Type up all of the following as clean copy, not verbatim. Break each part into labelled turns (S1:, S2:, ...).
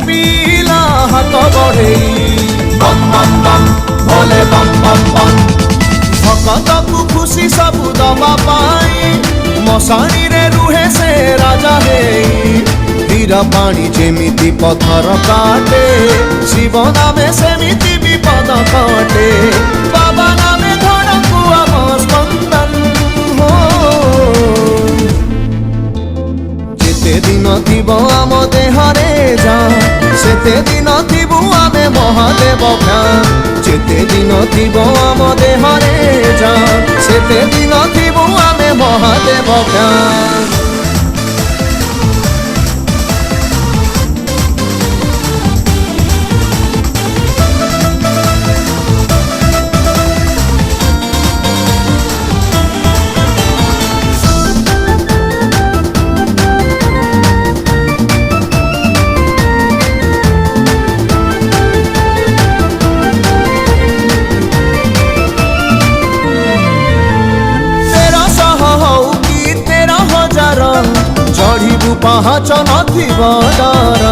S1: ପିଲା ହାତ ବଢ଼େଇ ବମ୍ ବମ୍ ବମ୍ ଭୋଲେ ବମ୍ ବମ୍ ବମ୍। ଭକତକୁ ଖୁସି ସବୁ ଦବା ପାଇଁ ମଶାଣିରେ ରୁହେ ସେ ରାଜା ହେଇ। ତୀର ପାଣି ଯେମିତି ପଥର କାଟେ ଶିବ ନାମେ ସେମିତି ବିପଦ କଟେ। ବାବା ନାମେ ଧଡ଼କୁ ଆମ ସ୍ପନ୍ଦନ ହୋ। ଯେତେ ଦିନ ଥିବ ଆମ ଦେହରେ ଜାନ୍ ସେତେ ଦିନ ଥିବୁ ଆମେ ମହାଦେବ ଫ୍ୟାନ୍। ଯେତେ ଦିନ ଥିବ ଆମ ଦେହରେ ଜାନ୍ ସେତେ ଦିନ ଥିବୁ ଆମେ ମହାଦେବ ଫ୍ୟାନ୍। चढ़ू पाहाच नथिब डर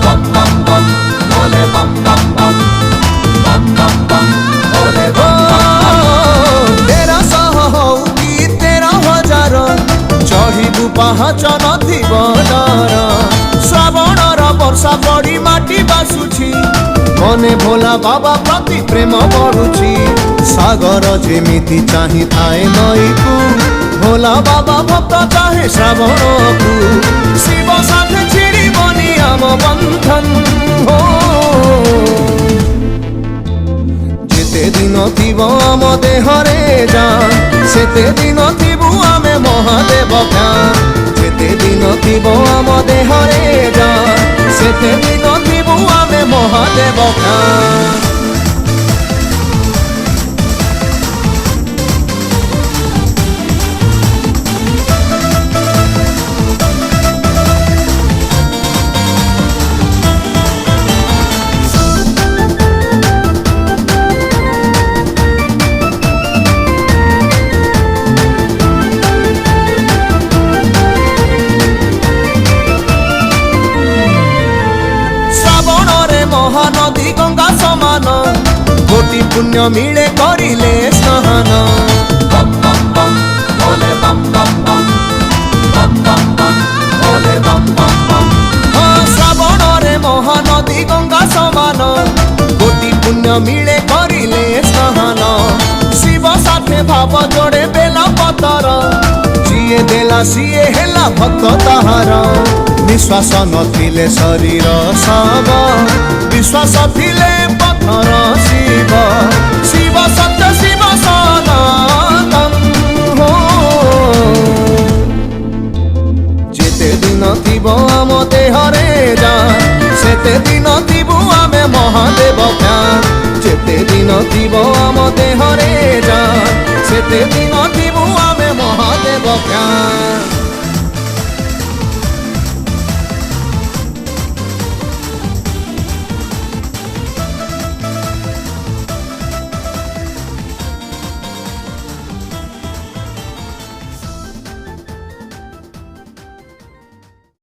S1: बम बम बम भोले बम बम बम बम बम बम भोले बम बम। 1300 हऊ कि 13,000 चढ़ू पाहाच नथिब डर। श्रावणर वर्षा पड़ी माटी बासुछि मने भोला बाबा प्रति प्रेम बढ़ुछि। सागर जेमिति चाहि थाए नईकु भोला बाबा भक्त चाहे श्रावण को। शिव साथे छिड़िबनी आम बंधन हो। जेते दिन थिब आम देहरे जान सेते दिन थिबु आमे महादेव फ्यान। जेते दिन थिब आम देहरे जान सेते दिन थिबु आमे महादेव फ्यान। महानदी गंगा समान कोटि पुण्य मिले करिले स्नान। बम बम बम भोले बम बम बम बम बम बम भोले बम बम बम। हाँ श्रावण रे महानदी गंगा समान कोटि पुण्य मिले करिले स्नान। शिव साथे भाव जोड़े बेला पतर जिए देला सिए हेला भक्त ताहार। विश्वास नथिले शरीर सब विश्वास थिले पथर शिव। शिव सत्य शिव सनातन हो। जेते दिन थिब आम देहरे जान सेते दिन थिबु आमे महादेव फ्यान। जेते दिन थिब आम देहरे जान सेते दिन थिबु आमे महादेव फ्यान।